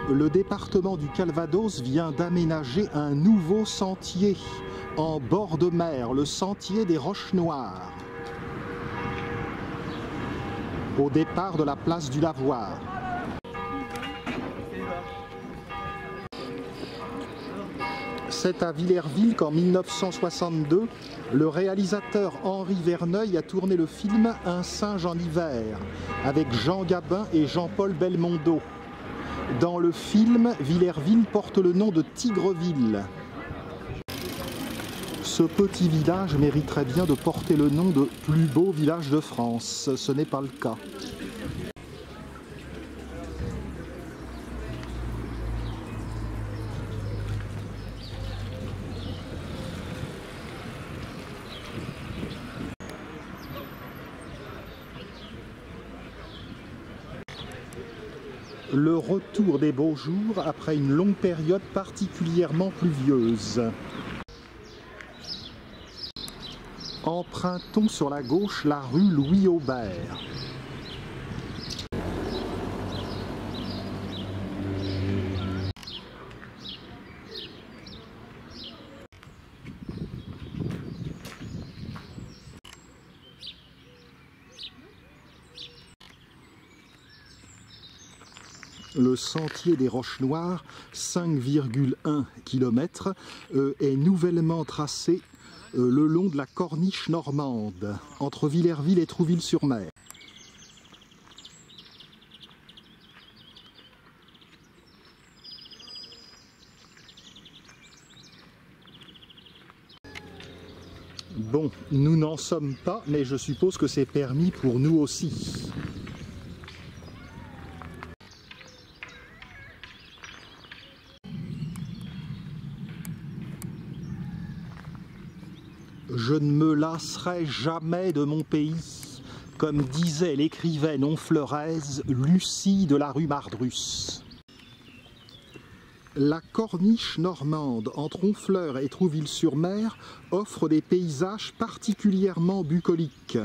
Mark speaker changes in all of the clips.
Speaker 1: Le département du Calvados vient d'aménager un nouveau sentier en bord de mer, le sentier des Roches Noires, au départ de la place du Lavoir. C'est à Villerville qu'en 1962, le réalisateur Henri Verneuil a tourné le film Un singe en hiver, avec Jean Gabin et Jean-Paul Belmondo. Dans le film, Villerville porte le nom de Tigreville. Ce petit village mériterait bien de porter le nom de plus beau village de France. Ce n'est pas le cas. Le retour des beaux jours après une longue période particulièrement pluvieuse. Empruntons sur la gauche la rue Louis-Aubert. Le sentier des Roches Noires, 5,1 km, est nouvellement tracé le long de la corniche normande, entre Villerville et Trouville-sur-Mer. Bon, nous n'en sommes pas, mais je suppose que c'est permis pour nous aussi. Je ne me lasserai jamais de mon pays, comme disait l'écrivaine honfleraise Lucie de la rue Mardrus. La corniche normande entre Honfleur et Trouville-sur-Mer offre des paysages particulièrement bucoliques.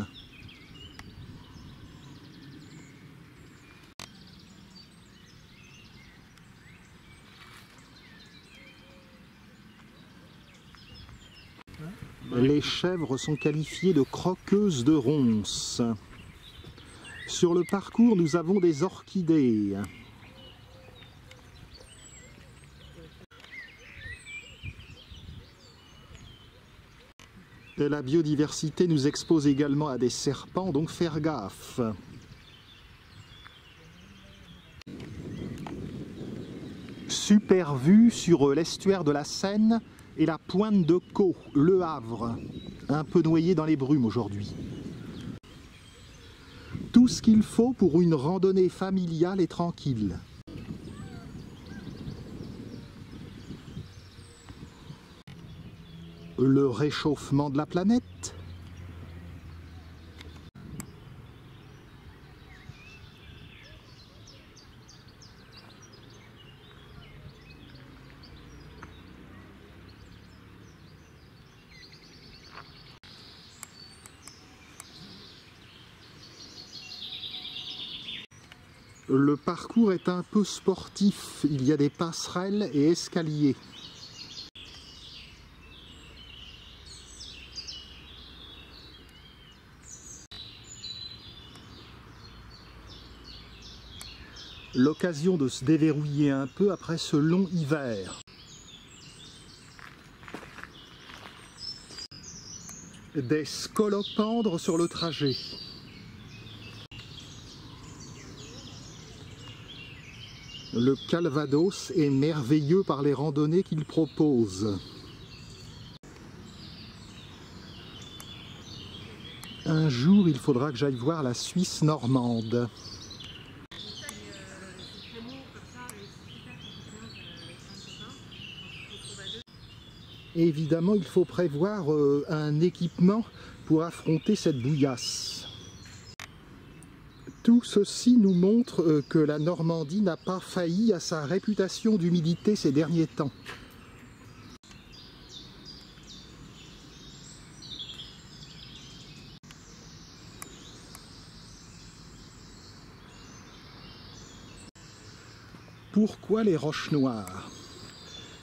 Speaker 1: Les chèvres sont qualifiées de croqueuses de ronces. Sur le parcours, nous avons des orchidées. Et la biodiversité nous expose également à des serpents, donc faire gaffe. Super vue sur l'estuaire de la Seine et la pointe de Caux, Le Havre, un peu noyé dans les brumes aujourd'hui. Tout ce qu'il faut pour une randonnée familiale et tranquille. Le réchauffement de la planète. Le parcours est un peu sportif, il y a des passerelles et escaliers. L'occasion de se déverrouiller un peu après ce long hiver. Des scolopendres sur le trajet. Le Calvados est merveilleux par les randonnées qu'il propose. Un jour, il faudra que j'aille voir la Suisse normande. Évidemment, il faut prévoir un équipement pour affronter cette bouillasse. Tout ceci nous montre que la Normandie n'a pas failli à sa réputation d'humidité ces derniers temps. Pourquoi les roches noires?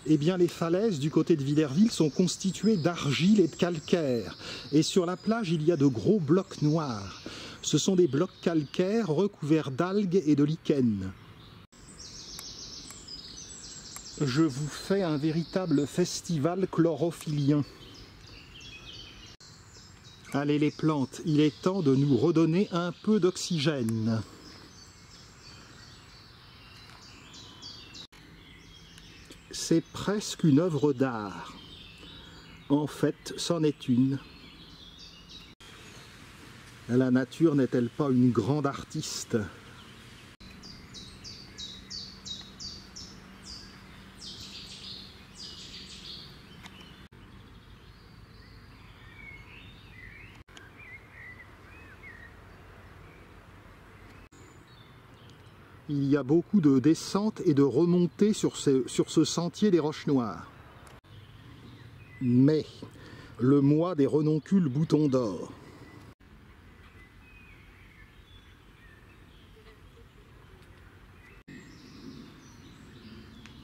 Speaker 1: Eh bien, les falaises du côté de Villerville sont constituées d'argile et de calcaire. Et sur la plage, il y a de gros blocs noirs. Ce sont des blocs calcaires recouverts d'algues et de lichens. Je vous fais un véritable festival chlorophylien. Allez les plantes, il est temps de nous redonner un peu d'oxygène. C'est presque une œuvre d'art. En fait, c'en est une. La nature n'est-elle pas une grande artiste ? Il y a beaucoup de descentes et de remontées sur ce sentier des Roches Noires. Mais, le mois des renoncules boutons d'or.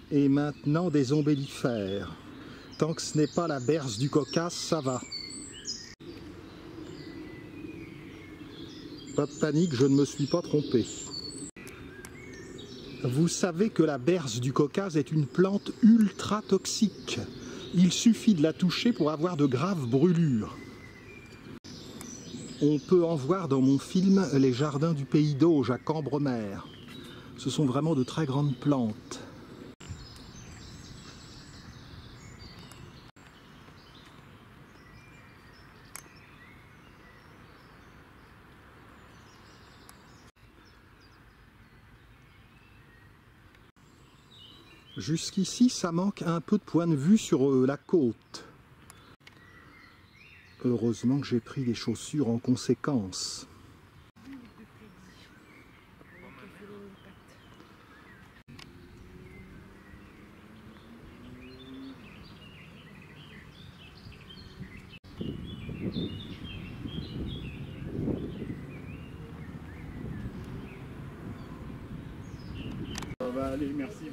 Speaker 1: Et maintenant des ombellifères. Tant que ce n'est pas la berce du Caucase, ça va. Pas de panique, je ne me suis pas trompé. Vous savez que la berce du Caucase est une plante ultra toxique. Il suffit de la toucher pour avoir de graves brûlures. On peut en voir dans mon film Les Jardins du Pays d'Auge à Cambremer. Ce sont vraiment de très grandes plantes. Jusqu'ici, ça manque un peu de point de vue sur la côte. Heureusement que j'ai pris des chaussures en conséquence.
Speaker 2: Ça va aller, merci.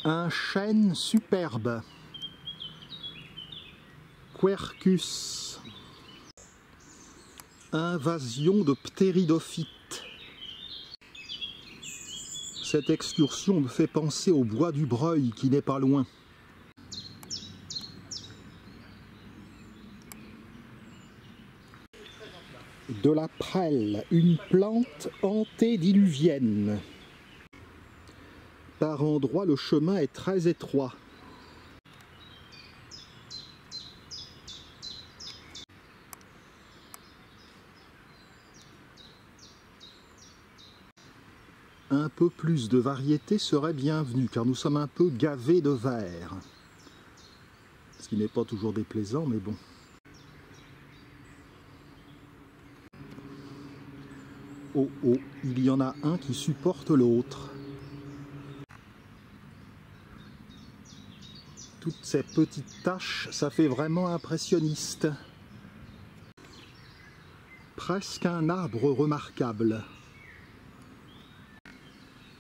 Speaker 1: Un chêne superbe. Quercus. Invasion de ptéridophytes. Cette excursion me fait penser au bois du Breuil qui n'est pas loin. De la prêle, une plante antédiluvienne. Par endroits, le chemin est très étroit. Un peu plus de variété serait bienvenue, car nous sommes un peu gavés de verre. Ce qui n'est pas toujours déplaisant, mais bon. Oh oh, il y en a un qui supporte l'autre. Toutes ces petites taches, ça fait vraiment impressionniste. Presque un arbre remarquable.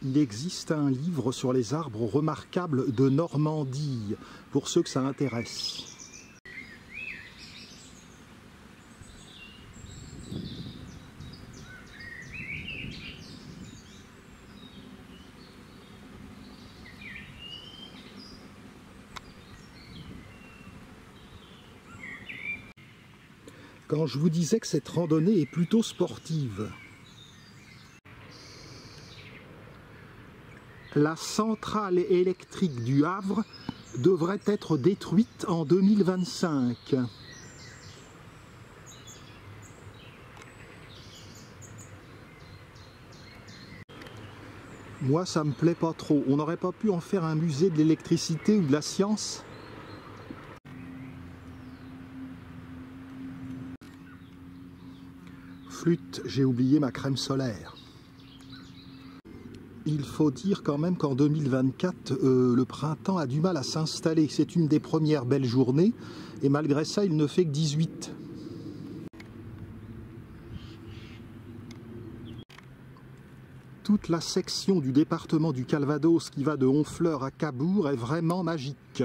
Speaker 1: Il existe un livre sur les arbres remarquables de Normandie, pour ceux que ça intéresse. Quand je vous disais que cette randonnée est plutôt sportive. La centrale électrique du Havre devrait être détruite en 2025. Moi, ça me plaît pas trop. On n'aurait pas pu en faire un musée de l'électricité ou de la science ? Flûte, j'ai oublié ma crème solaire. Il faut dire quand même qu'en 2024, le printemps a du mal à s'installer. C'est une des premières belles journées, et malgré ça, il ne fait que 18. toute la section du département du Calvados qui va de Honfleur à Cabourg est vraiment magique.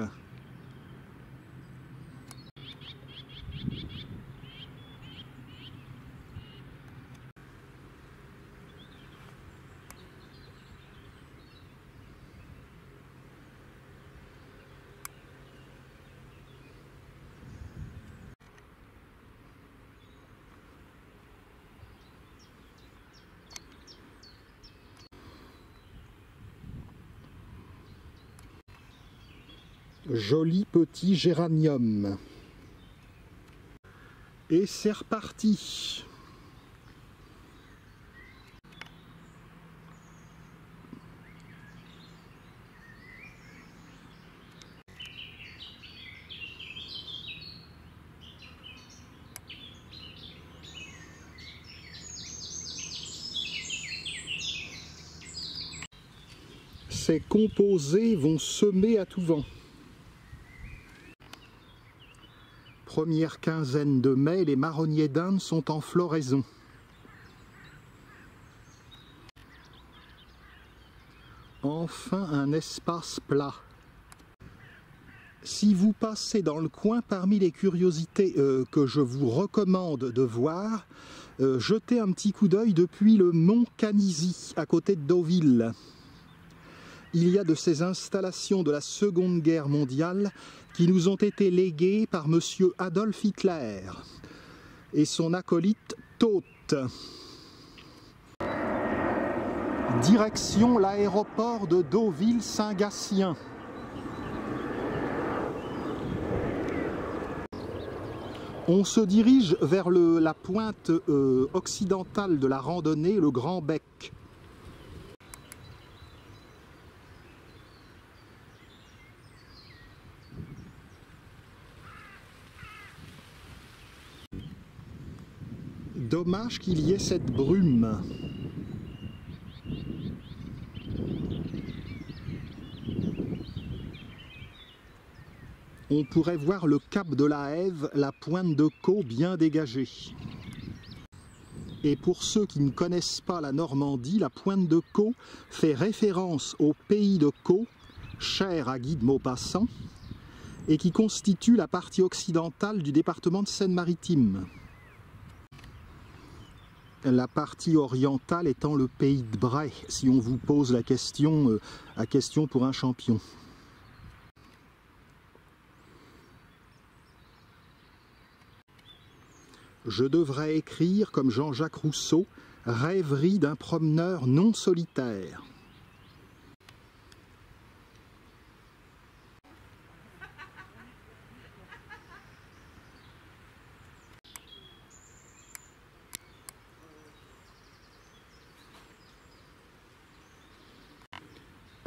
Speaker 1: Joli petit géranium. Et c'est reparti. Ces composés vont semer à tout vent. Première quinzaine de mai, les marronniers d'Inde sont en floraison. Enfin un espace plat. Si vous passez dans le coin, parmi les curiosités que je vous recommande de voir, jetez un petit coup d'œil depuis le mont Canisi, à côté de Deauville. Il y a de ces installations de la Seconde Guerre mondiale qui nous ont été léguées par M. Adolf Hitler et son acolyte Todt. Direction l'aéroport de Deauville-Saint-Gatien. On se dirige vers la pointe occidentale de la randonnée, le Grand Bec. Dommage qu'il y ait cette brume. On pourrait voir le cap de la Hève, la pointe de Caux bien dégagée. Et pour ceux qui ne connaissent pas la Normandie, la pointe de Caux fait référence au pays de Caux, cher à Guy de Maupassant, et qui constitue la partie occidentale du département de Seine-Maritime. La partie orientale étant le pays de Bray, si on vous pose la question pour un champion. Je devrais écrire, comme Jean-Jacques Rousseau, « Rêverie d'un promeneur non solitaire ».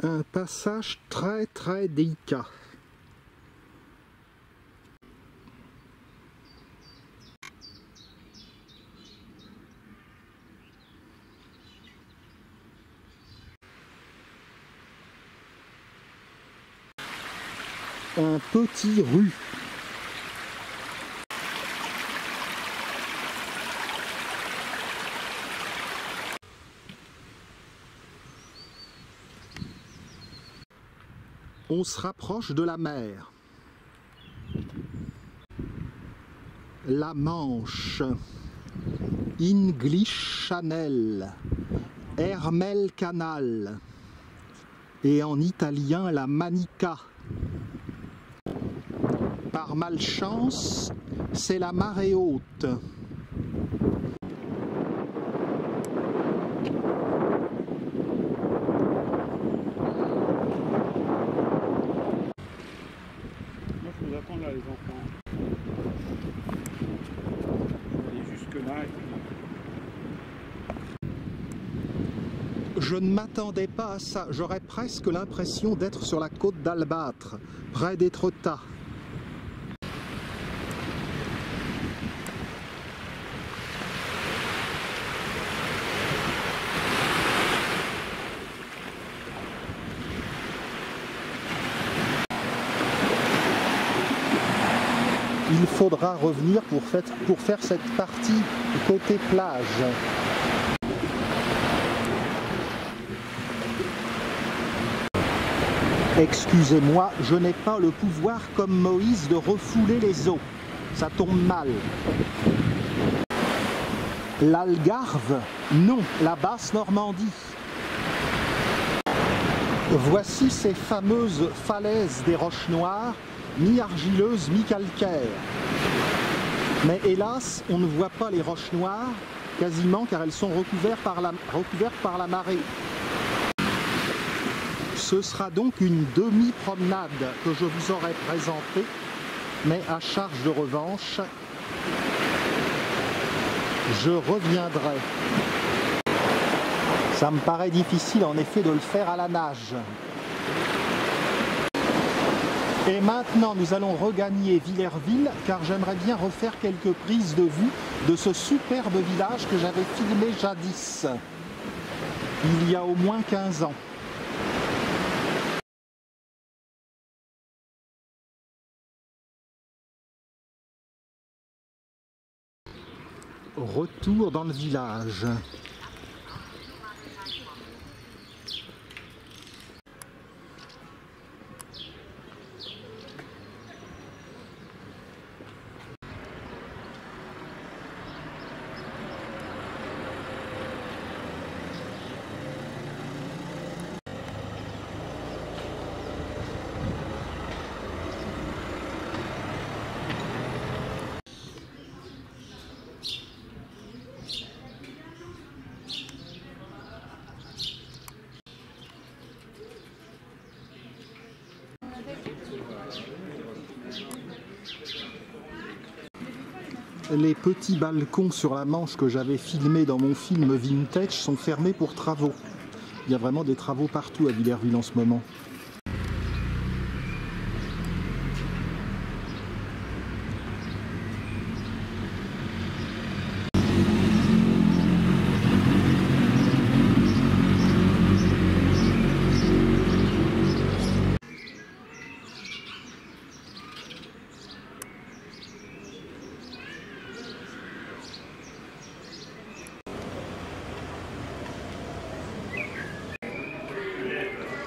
Speaker 1: Un passage très très délicat. Un petit rue. On se rapproche de la mer. La Manche, English Channel, Hermel Canal et en italien la Manica. Par malchance, c'est la marée haute.
Speaker 2: Attendre là les enfants. Et jusque là.
Speaker 1: Je ne m'attendais pas à ça. J'aurais presque l'impression d'être sur la côte d'Albâtre, près d'Étretat. Il faudra revenir pour faire cette partie côté plage. Excusez-moi, je n'ai pas le pouvoir comme Moïse de refouler les eaux. Ça tombe mal. L'Algarve? Non, la Basse-Normandie. Voici ces fameuses falaises des Roches Noires, mi-argileuses, mi-calcaires. Mais hélas, on ne voit pas les Roches Noires, quasiment, car elles sont recouvertes par la marée. Ce sera donc une demi-promenade que je vous aurai présentée, mais à charge de revanche, je reviendrai. Ça me paraît difficile en effet de le faire à la nage. Et maintenant nous allons regagner Villerville car j'aimerais bien refaire quelques prises de vue de ce superbe village que j'avais filmé jadis, il y a au moins 15 ans. Retour dans le village. Les petits balcons sur la Manche que j'avais filmés dans mon film Vintage sont fermés pour travaux. Il y a vraiment des travaux partout à Villerville en ce moment.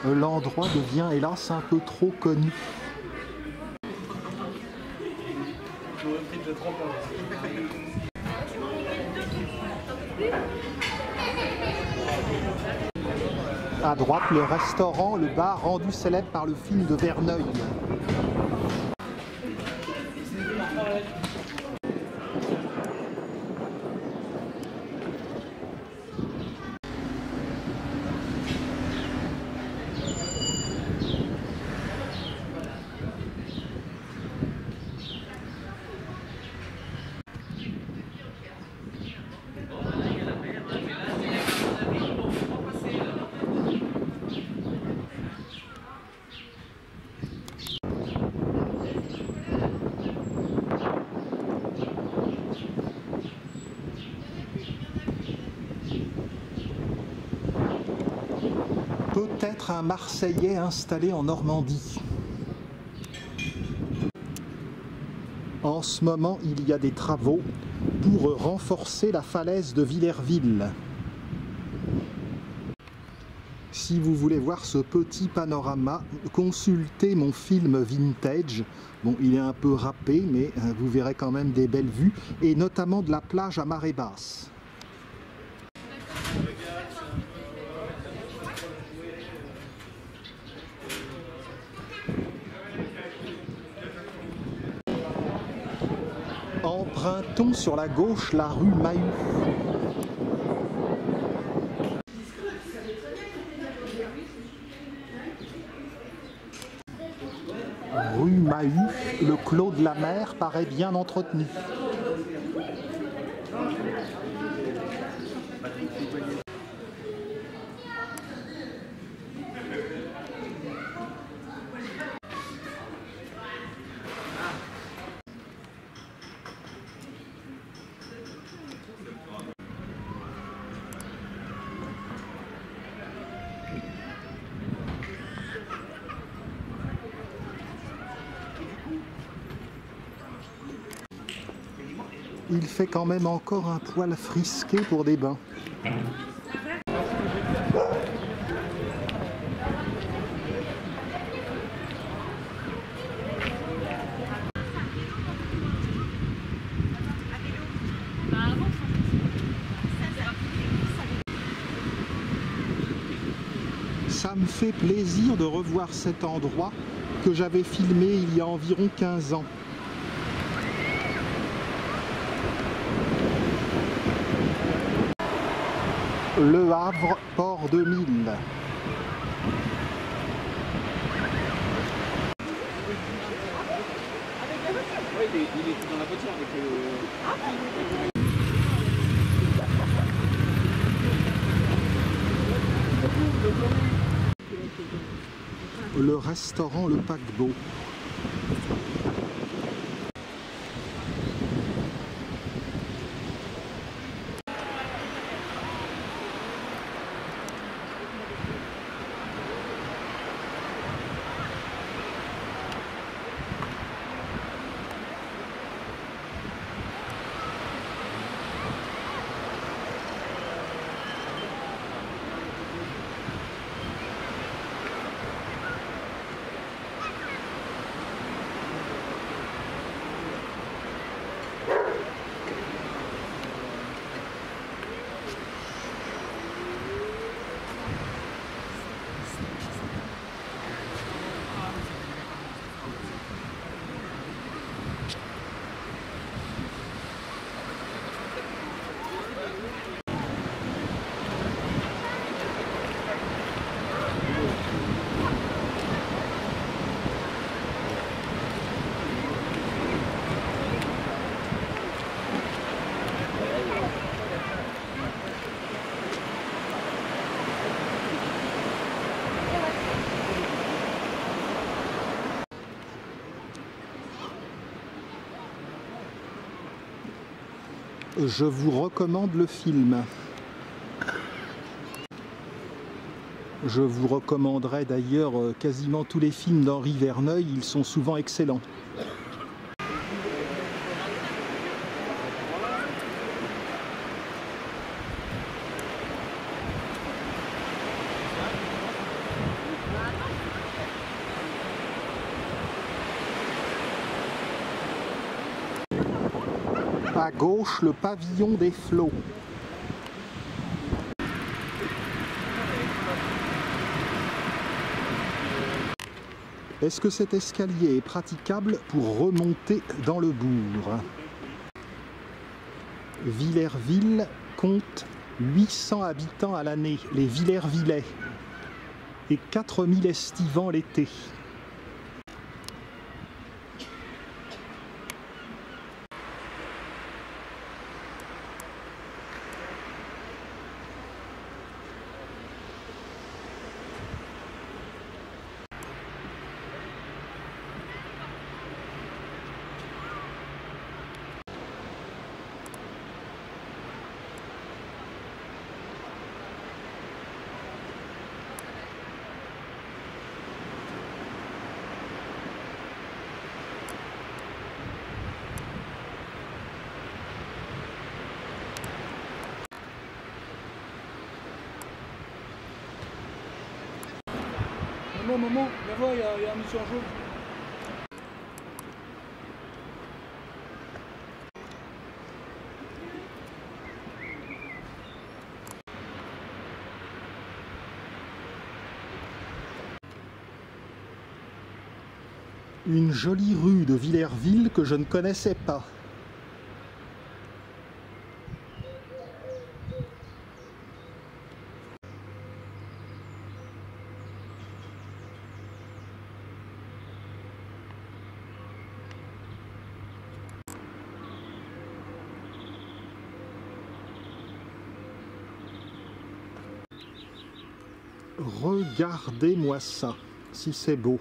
Speaker 1: L'endroit devient hélas un peu trop connu. À droite, le restaurant, le bar rendu célèbre par le film de Verneuil. Peut-être un Marseillais installé en Normandie. En ce moment, il y a des travaux pour renforcer la falaise de Villerville. Si vous voulez voir ce petit panorama, consultez mon film Vintage. Bon, il est un peu râpé, mais vous verrez quand même des belles vues, et notamment de la plage à marée basse. Empruntons sur la gauche la rue Mahut. Rue Mahut, le clos de la mer paraît bien entretenu. Il fait quand même encore un poil frisqué pour des bains. Ça me fait plaisir de revoir cet endroit que j'avais filmé il y a environ 15 ans. Le Havre, port de Mille.
Speaker 2: Il est dans la voiture avec
Speaker 1: Le restaurant Le Paquebot. Je vous recommande le film. Je vous recommanderai d'ailleurs quasiment tous les films d'Henri Verneuil, ils sont souvent excellents. À gauche, le pavillon des flots. Est-ce que cet escalier est praticable pour remonter dans le bourg? Villerville compte 800 habitants à l'année, les Villervillais, et 4000 estivants l'été.
Speaker 2: Maman, viens voir, il y a un monsieur en jaune.
Speaker 1: Une jolie rue de Villerville que je ne connaissais pas. Regardez-moi ça, si c'est beau.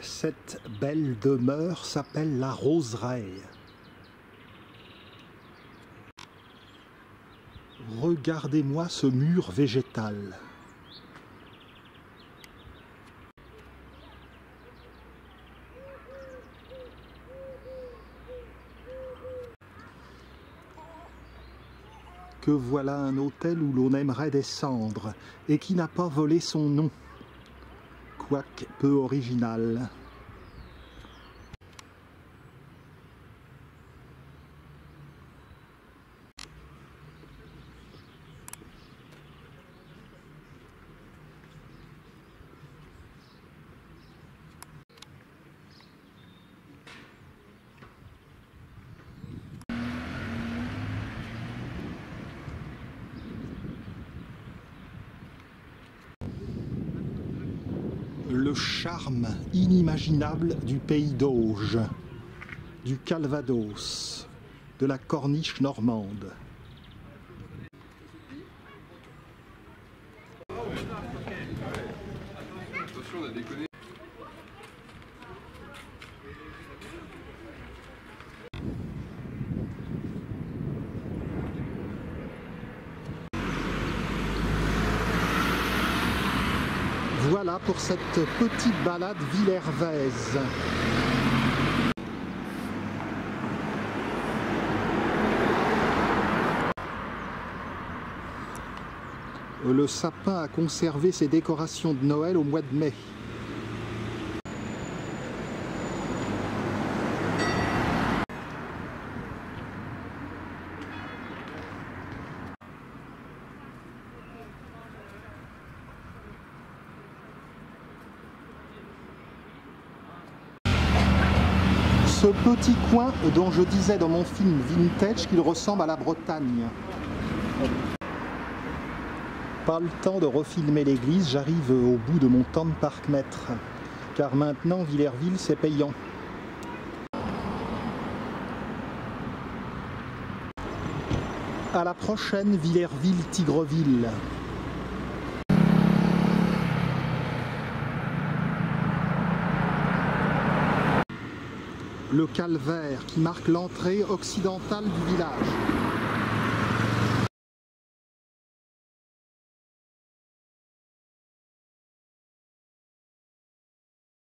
Speaker 1: Cette belle demeure s'appelle la Roseraie. Regardez-moi ce mur végétal. Que voilà un hôtel où l'on aimerait descendre et qui n'a pas volé son nom, quoique peu original. Le charme inimaginable du pays d'Auge, du Calvados, de la corniche normande.
Speaker 2: Attention, on a déconné.
Speaker 1: Voilà pour cette petite balade villervaise. Le sapin a conservé ses décorations de Noël au mois de mai. Ce petit coin dont je disais dans mon film Vintage qu'il ressemble à la Bretagne. Pas le temps de refilmer l'église, j'arrive au bout de mon temps de parc-mètre. Car maintenant, Villerville, c'est payant. À la prochaine Villerville-Tigreville. Le calvaire qui marque l'entrée occidentale du village.